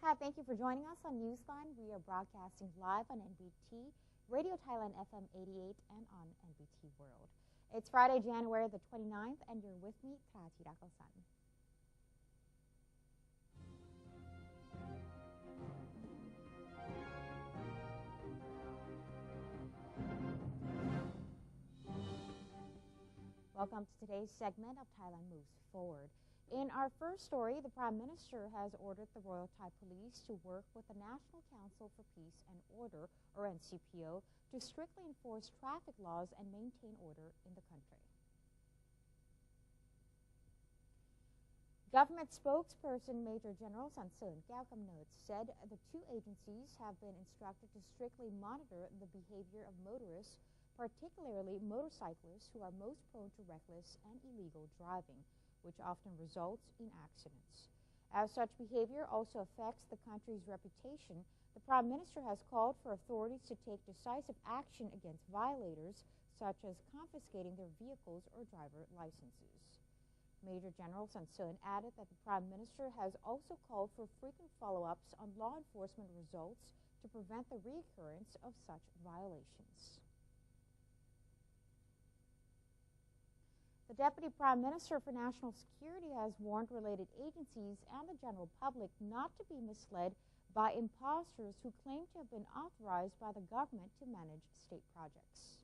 Sawasdee thank you for joining us on Newsline. We are broadcasting live on NBT, Radio Thailand FM 88, and on NBT World. It's Friday, January the 29th, and you're with me, Trati Rakalsan. Welcome to today's segment of Thailand Moves Forward. In our first story, the Prime Minister has ordered the Royal Thai Police to work with the National Council for Peace and Order, or NCPO, to strictly enforce traffic laws and maintain order in the country. Government spokesperson Major General Sanseun Kyaokamnot said the two agencies have been instructed to strictly monitor the behavior of motorists, particularly motorcyclists who are most prone to reckless and illegal driving, which often results in accidents. As such behavior also affects the country's reputation, the Prime Minister has called for authorities to take decisive action against violators, such as confiscating their vehicles or driver licenses. Major General Sanseun added that the Prime Minister has also called for frequent follow-ups on law enforcement results to prevent the reoccurrence of such violations. The Deputy Prime Minister for National Security has warned related agencies and the general public not to be misled by imposters who claim to have been authorized by the government to manage state projects.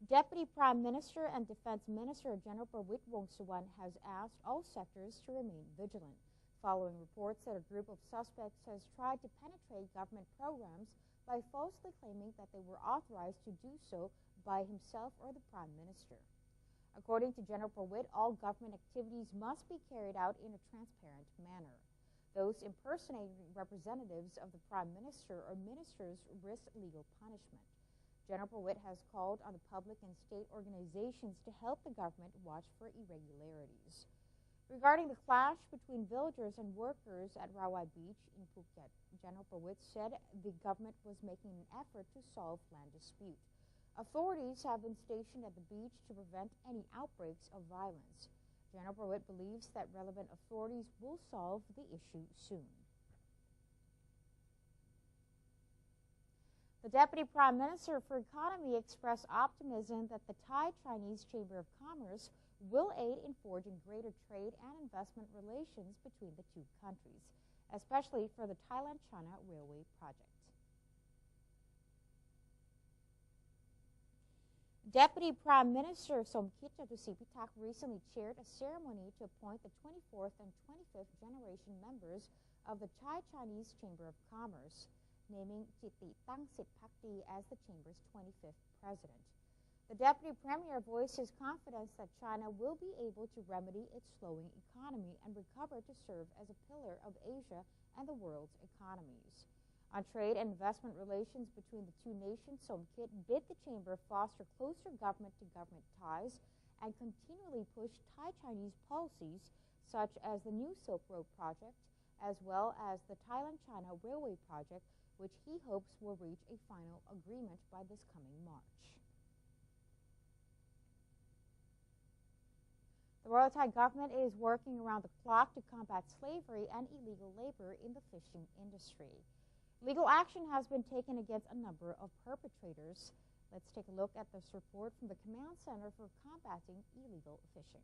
Deputy Prime Minister and Defense Minister General Prawit Wongsuwan has asked all sectors to remain vigilant, following reports that a group of suspects has tried to penetrate government programs by falsely claiming that they were authorized to do so by himself or the Prime Minister. According to General Prawit, all government activities must be carried out in a transparent manner. Those impersonating representatives of the Prime Minister or ministers risk legal punishment. General Prawit has called on the public and state organizations to help the government watch for irregularities. Regarding the clash between villagers and workers at Rawai Beach in Phuket, General Prawit said the government was making an effort to solve land dispute. Authorities have been stationed at the beach to prevent any outbreaks of violence. General Prawit believes that relevant authorities will solve the issue soon. The Deputy Prime Minister for Economy expressed optimism that the Thai-Chinese Chamber of Commerce will aid in forging greater trade and investment relations between the two countries, especially for the Thailand-China Railway project. Deputy Prime Minister Somkit Jatusipitak recently chaired a ceremony to appoint the 24th and 25th generation members of the Thai-Chinese Chamber of Commerce, naming Jiti Tangsit Pakdi as the Chamber's 25th president. The Deputy Premier voiced his confidence that China will be able to remedy its slowing economy and recover to serve as a pillar of Asia and the world's economies. On trade and investment relations between the two nations, Somkit bid the Chamber foster closer government-to-government ties and continually push Thai-Chinese policies such as the new Silk Road project, as well as the Thailand-China Railway project, which he hopes will reach a final agreement by this coming March. The Royal Thai government is working around the clock to combat slavery and illegal labor in the fishing industry. Legal action has been taken against a number of perpetrators. Let's take a look at this report from the Command Center for Combating Illegal Fishing.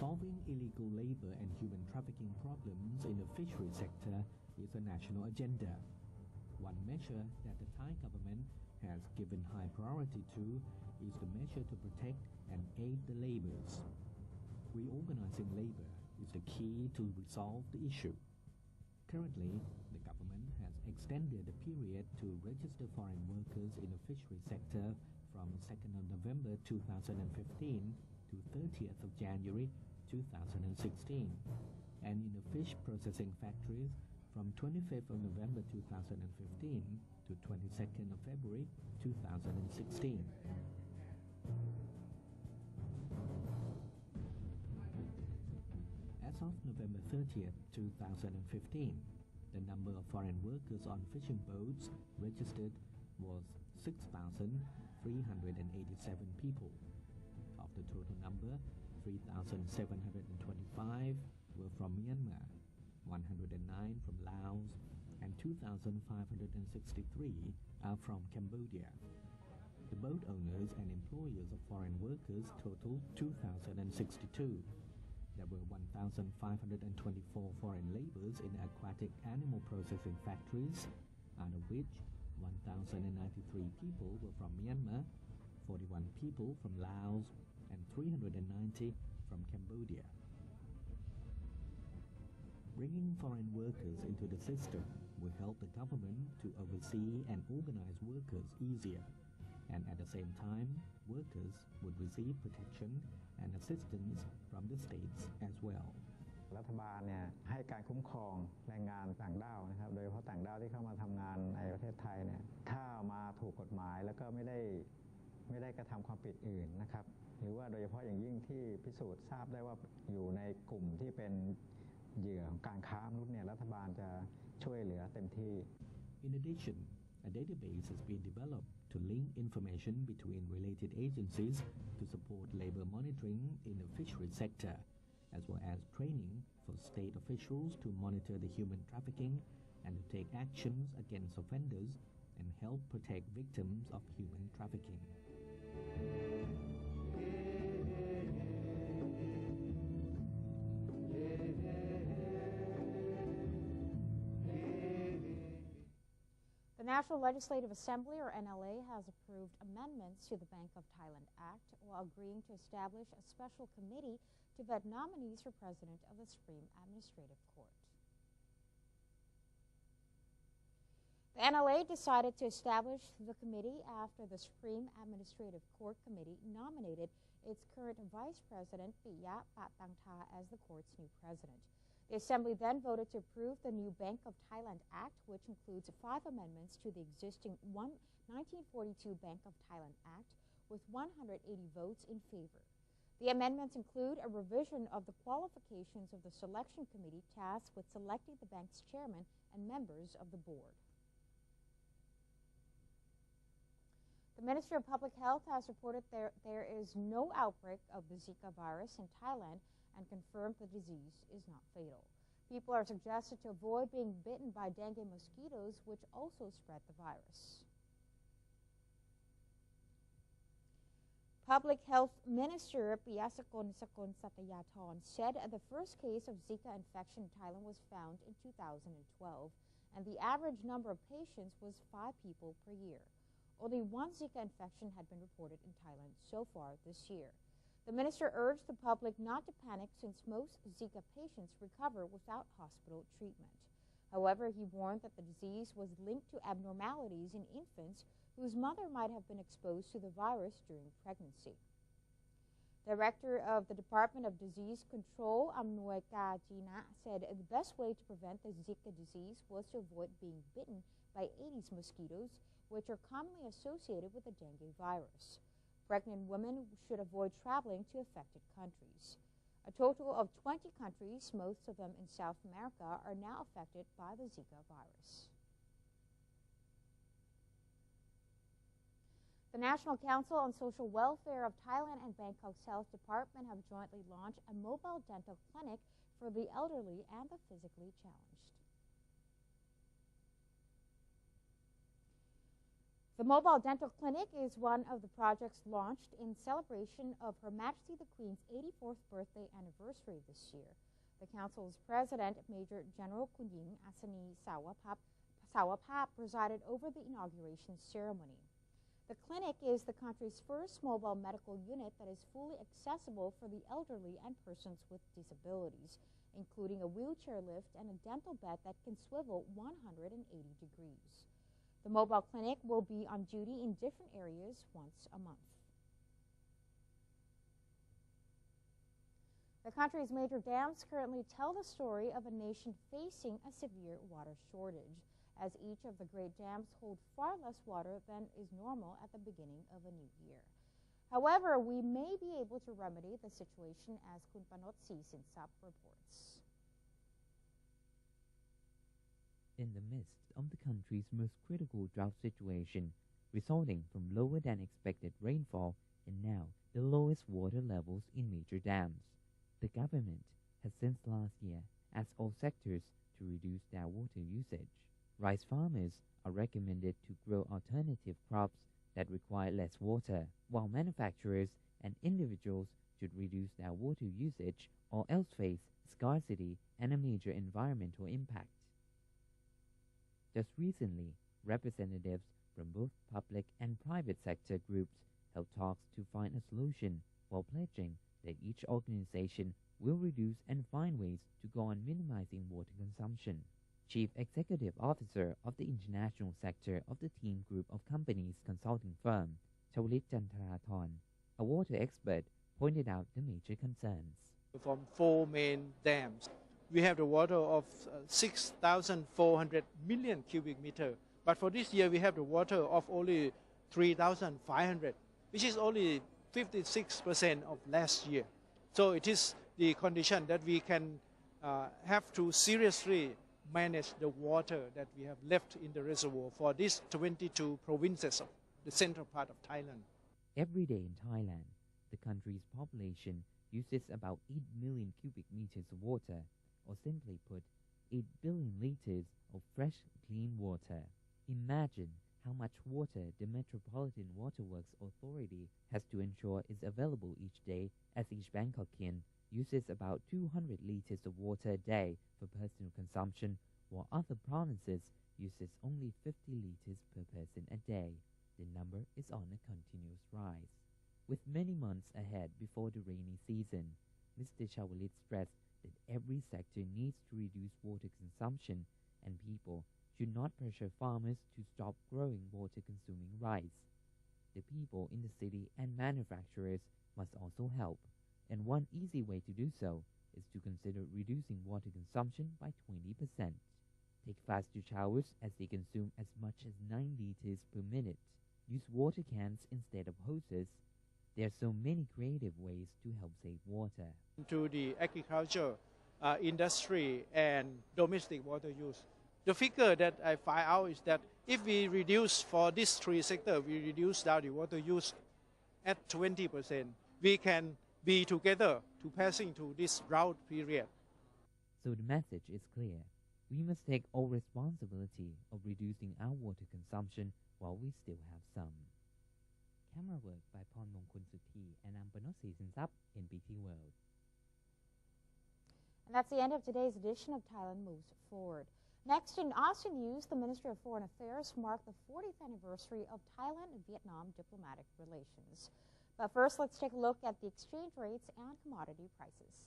Solving illegal labor and human trafficking problems in the fishery sector is a national agenda. One measure that the Thai government has given high priority to is the measure to protect and aid the laborers. Reorganizing labor is the key to resolve the issue. Currently, the government has extended the period to register foreign workers in the fishery sector from 2nd of November 2015 to 30th of January 2016, and in the fish processing factories from 25th of November 2015 to 22nd of February 2016. As of November 30th, 2015, the number of foreign workers on fishing boats registered was 6,387 people. Of the total number, 3,725 were from Myanmar, 109 from Laos, and 2,563 are from Cambodia. The boat owners and employers of foreign workers total 2,062. There were 1,524 foreign laborers in aquatic animal processing factories, out of which 1,093 people were from Myanmar, 41 people from Laos, and 390 from Cambodia. Bringing foreign workers into the system will help the government to oversee and organize workers easier, and at the same time, workers would receive protection and assistance from the states as well. รัฐบาลเนี่ยให้การคุ้มครองแรงงานต่างด้าวนะครับโดยเฉพาะต่างด้าวที่เข้ามาทำงานในประเทศไทยเนี่ยถ้ามาถูกกฎหมายแล้วก็ไม่ได้กระทำความผิดอื่นนะครับหรือว่าโดยเฉพาะอย่างยิ่งที่พิสูจน์ทราบได้ว่าอยู่ในกลุ่มที่เป็นเหยื่อของการค้ามนุษย์เนี่ยรัฐบาลจะช่วยเหลือเต็มที่ In addition, a database has been developed to link information between related agencies to support labor monitoring in the fishery sector, as well as training for state officials to monitor the human trafficking and to take actions against offenders and help protect victims of human trafficking. The National Legislative Assembly, or NLA, has approved amendments to the Bank of Thailand Act while agreeing to establish a special committee to vet nominees for President of the Supreme Administrative Court. The NLA decided to establish the committee after the Supreme Administrative Court Committee nominated its current Vice President, Piya Patangtha, as the court's new president. The Assembly then voted to approve the new Bank of Thailand Act, which includes 5 amendments to the existing 1942 Bank of Thailand Act, with 180 votes in favor. The amendments include a revision of the qualifications of the selection committee tasked with selecting the bank's chairman and members of the board. The Ministry of Public Health has reported there is no outbreak of the Zika virus in Thailand and confirmed the disease is not fatal. People are suggested to avoid being bitten by dengue mosquitoes, which also spread the virus. Public Health Minister Piyasakon Sakon Satayathon said the first case of Zika infection in Thailand was found in 2012, and the average number of patients was 5 people per year. Only 1 Zika infection had been reported in Thailand so far this year. The minister urged the public not to panic since most Zika patients recover without hospital treatment. However, he warned that the disease was linked to abnormalities in infants whose mother might have been exposed to the virus during pregnancy. Director of the Department of Disease Control, Amnoy Kajina, said the best way to prevent the Zika disease was to avoid being bitten by Aedes mosquitoes, which are commonly associated with the dengue virus. Pregnant women should avoid traveling to affected countries. A total of 20 countries, most of them in South America, are now affected by the Zika virus. The National Council on Social Welfare of Thailand and Bangkok's Health Department have jointly launched a mobile dental clinic for the elderly and the physically challenged. The mobile dental clinic is one of the projects launched in celebration of Her Majesty the Queen's 84th birthday anniversary this year. The council's president, Major General Kunying Asani Sawapap, presided over the inauguration ceremony. The clinic is the country's first mobile medical unit that is fully accessible for the elderly and persons with disabilities, including a wheelchair lift and a dental bed that can swivel 180 degrees. The mobile clinic will be on duty in different areas once a month. The country's major dams currently tell the story of a nation facing a severe water shortage, as each of the great dams hold far less water than is normal at the beginning of a new year. However, we may be able to remedy the situation, as Kun Panot Sinsap reports. In the midst of the country's most critical drought situation, resulting from lower than expected rainfall and now the lowest water levels in major dams, the government has since last year asked all sectors to reduce their water usage. Rice farmers are recommended to grow alternative crops that require less water, while manufacturers and individuals should reduce their water usage or else face scarcity and a major environmental impact. Just recently, representatives from both public and private sector groups held talks to find a solution while pledging that each organization will reduce and find ways to go on minimizing water consumption. Chief Executive Officer of the international sector of the Team Group of Companies consulting firm, Chawlit Jantharathon, a water expert, pointed out the major concerns. From 4 main dams, we have the water of 6,400 million cubic meter. But for this year, we have the water of only 3,500, which is only 56% of last year. So it is the condition that we can have to seriously manage the water that we have left in the reservoir for these 22 provinces of the central part of Thailand. Every day in Thailand, the country's population uses about 8 million cubic meters of water, or simply put, 8 billion liters of fresh, clean water. Imagine how much water the Metropolitan Waterworks Authority has to ensure is available each day, as each Bangkokian uses about 200 liters of water a day for personal consumption, while other provinces uses only 50 liters per person a day. The number is on a continuous rise. With many months ahead before the rainy season, Mr. Chawlit stressed that every sector needs to reduce water consumption, and people should not pressure farmers to stop growing water-consuming rice. The people in the city and manufacturers must also help, and one easy way to do so is to consider reducing water consumption by 20%. Take faster showers, as they consume as much as 9 liters per minute. Use water cans instead of hoses. There are so many creative ways to help save water. To the agriculture, industry and domestic water use. The figure that I find out is that if we reduce for these 3 sectors, we reduce down the water use at 20%, we can be together to passing to this drought period. So the message is clear. We must take all responsibility of reducing our water consumption while we still have some. Camera work by Pornmongkul Suthi and Ampanosi Sinsap, NBT World. And that's the end of today's edition of Thailand Moves Forward. Next, in ASEAN news, the Ministry of Foreign Affairs marked the 40th anniversary of Thailand and Vietnam diplomatic relations. But first, let's take a look at the exchange rates and commodity prices.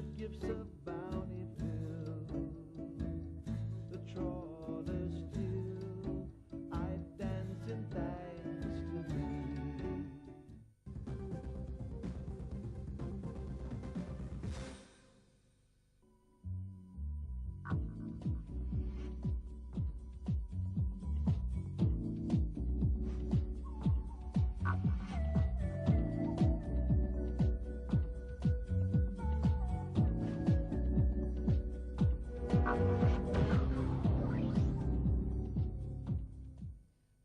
should gifts of bounty fill the trawler's still. I dance in thanks to thee.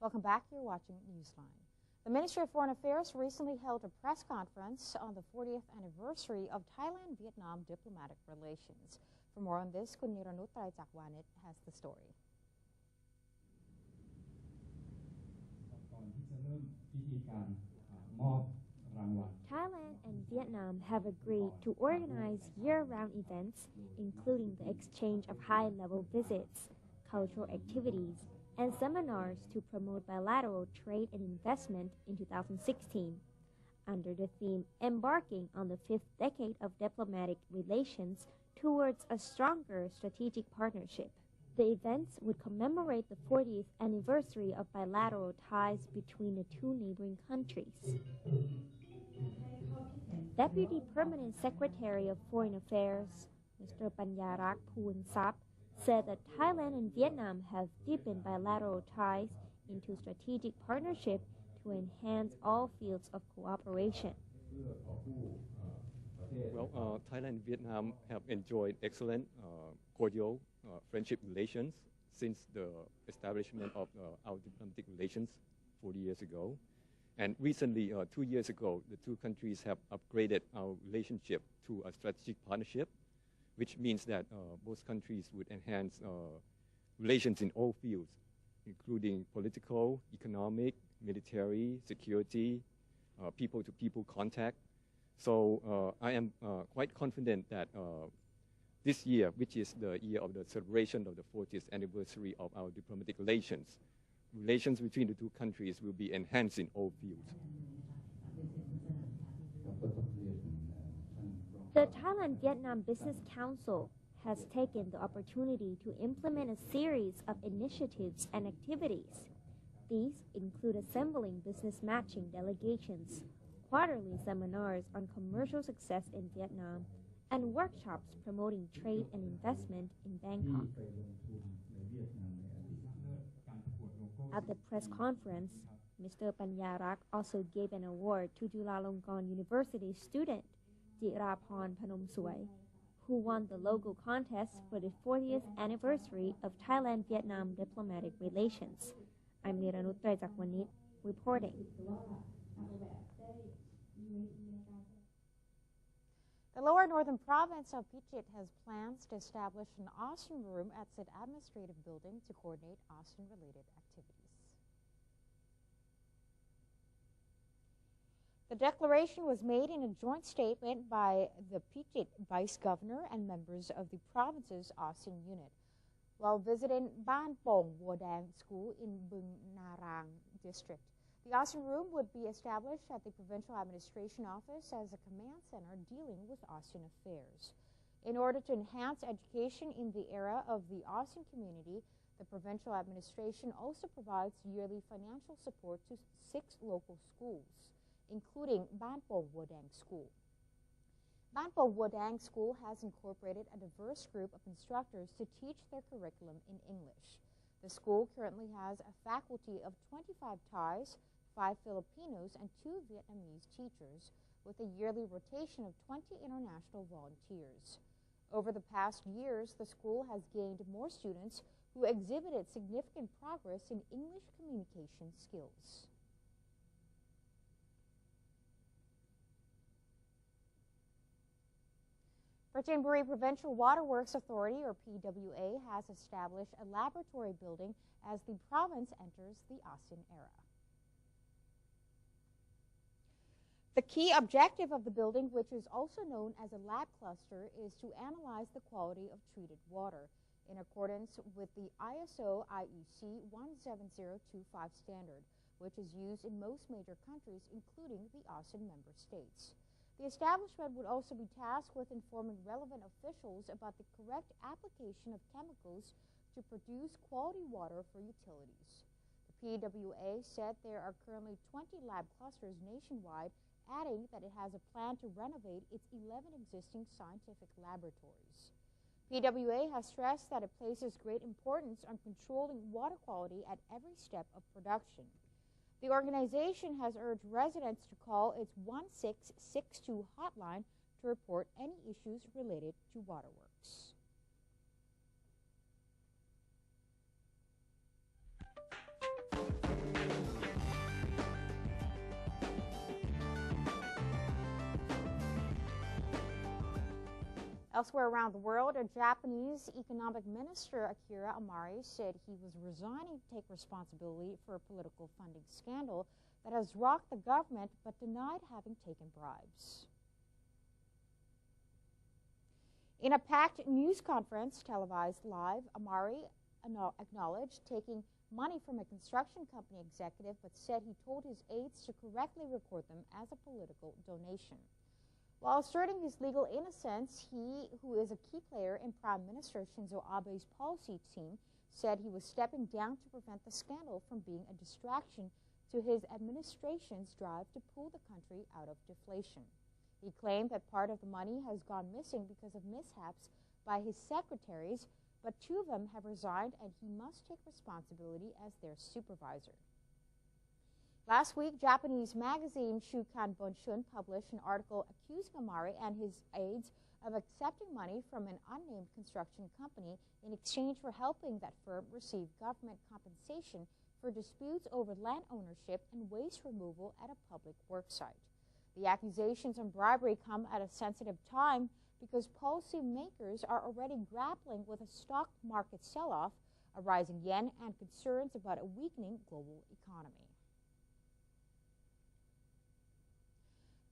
Welcome back. You're watching Newsline. The Ministry of Foreign Affairs recently held a press conference on the 40th anniversary of Thailand-Vietnam diplomatic relations. For more on this, Kun Niranut Traijakwanit has the story. Thailand and Vietnam have agreed to organize year-round events, including the exchange of high-level visits, cultural activities, and seminars to promote bilateral trade and investment in 2016. Under the theme Embarking on the Fifth Decade of Diplomatic Relations Towards a Stronger Strategic Partnership. The events would commemorate the 40th anniversary of bilateral ties between the two neighboring countries. Deputy Permanent Secretary of Foreign Affairs, Mr. Panyarak Poonsap, said that Thailand and Vietnam have deepened bilateral ties into strategic partnership to enhance all fields of cooperation. Well, Thailand and Vietnam have enjoyed excellent, cordial friendship relations since the establishment of our diplomatic relations 40 years ago. And recently, 2 years ago, the two countries have upgraded our relationship to a strategic partnership, which means that both countries would enhance relations in all fields, including political, economic, military, security, people-to-people contact. So I am quite confident that this year, which is the year of the celebration of the 40th anniversary of our diplomatic relations, relations between the two countries will be enhanced in all fields. The Thailand-Vietnam Business Council has taken the opportunity to implement a series of initiatives and activities. These include assembling business matching delegations, quarterly seminars on commercial success in Vietnam, and workshops promoting trade and investment in Bangkok. At the press conference, Mr. Panyarak also gave an award to Chulalongkorn University student Jiraporn Panomsui, who won the logo contest for the 40th anniversary of Thailand-Vietnam diplomatic relations. I'm Niranut Traijakwanit reporting. The lower northern province of Phichit has plans to establish an ASEAN room at its administrative building to coordinate ASEAN-related activities. The declaration was made in a joint statement by the Phichit Vice Governor and members of the province's ASEAN unit while visiting Ban Pong Wodang School in Bung Narang district. The ASEAN room would be established at the Provincial Administration Office as a command center dealing with ASEAN affairs. In order to enhance education in the era of the ASEAN community, the Provincial Administration also provides yearly financial support to 6 local schools, including Ban Pong Wodang School. Ban Pong Wodang School has incorporated a diverse group of instructors to teach their curriculum in English. The school currently has a faculty of 25 Thais, 5 Filipinos, and 2 Vietnamese teachers, with a yearly rotation of 20 international volunteers. Over the past years, the school has gained more students who exhibited significant progress in English communication skills. Prachinburi Provincial Waterworks Authority, or PWA, has established a laboratory building as the province enters the ASEAN era. The key objective of the building, which is also known as a lab cluster, is to analyze the quality of treated water in accordance with the ISO IEC 17025 standard, which is used in most major countries, including the ASEAN member states. The establishment would also be tasked with informing relevant officials about the correct application of chemicals to produce quality water for utilities. The PWA said there are currently 20 lab clusters nationwide, adding that it has a plan to renovate its 11 existing scientific laboratories. PWA has stressed that it places great importance on controlling water quality at every step of production. The organization has urged residents to call its 1662 hotline to report any issues related to waterworks. Elsewhere around the world, a Japanese economic minister, Akira Amari, said he was resigning to take responsibility for a political funding scandal that has rocked the government but denied having taken bribes. In a packed news conference televised live, Amari acknowledged taking money from a construction company executive but said he told his aides to correctly record them as a political donation. While asserting his legal innocence, he, who is a key player in Prime Minister Shinzo Abe's policy team, said he was stepping down to prevent the scandal from being a distraction to his administration's drive to pull the country out of deflation. He claimed that part of the money has gone missing because of mishaps by his secretaries, but 2 of them have resigned and he must take responsibility as their supervisor. Last week, Japanese magazine Shukan Bunshun published an article accusing Amari and his aides of accepting money from an unnamed construction company in exchange for helping that firm receive government compensation for disputes over land ownership and waste removal at a public work site. The accusations on bribery come at a sensitive time because policymakers are already grappling with a stock market sell-off, a rising yen, and concerns about a weakening global economy.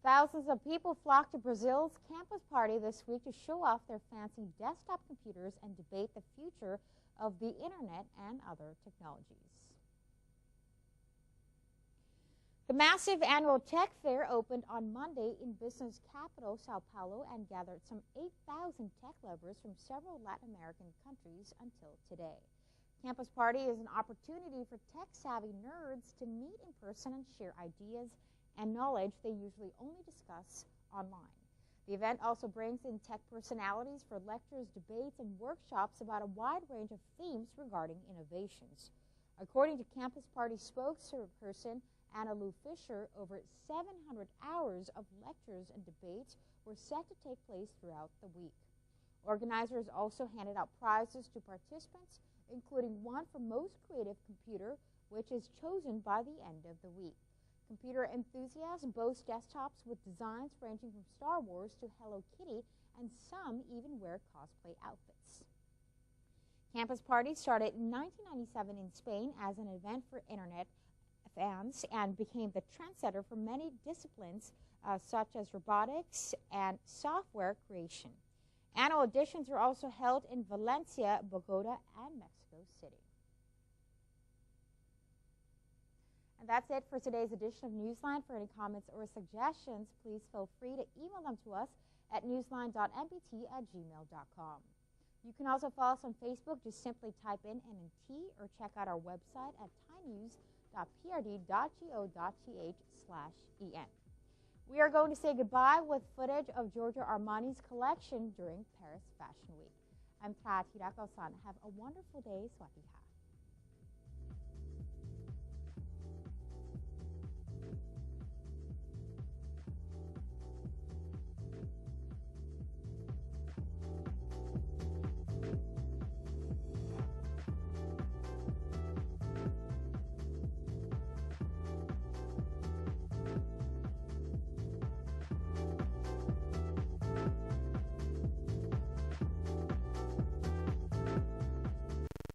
Thousands of people flocked to Brazil's campus party this week to show off their fancy desktop computers and debate the future of the internet and other technologies. The massive annual tech fair opened on Monday in business capital Sao Paulo and gathered some 8,000 tech lovers from several Latin American countries until today. Campus Party is an opportunity for tech-savvy nerds to meet in person and share ideas and knowledge they usually only discuss online. The event also brings in tech personalities for lectures, debates, and workshops about a wide range of themes regarding innovations. According to Campus Party spokesperson Anna Lou Fisher, over 700 hours of lectures and debates were set to take place throughout the week. Organizers also handed out prizes to participants, including one for most creative computer, which is chosen by the end of the week. Computer enthusiasts boast desktops with designs ranging from Star Wars to Hello Kitty, and some even wear cosplay outfits. Campus Party started in 1997 in Spain as an event for internet fans and became the trendsetter for many disciplines such as robotics and software creation. Annual editions are also held in Valencia, Bogota, and Mexico City. And that's it for today's edition of Newsline. For any comments or suggestions, please feel free to email them to us at newsline.nbt@gmail.com. You can also follow us on Facebook. Just simply type in NNT or check out our website at thainews.prd.go.th/en. We are going to say goodbye with footage of Giorgio Armani's collection during Paris Fashion Week. I'm Tha Thirakosan. Have a wonderful day. Sawasdee ka.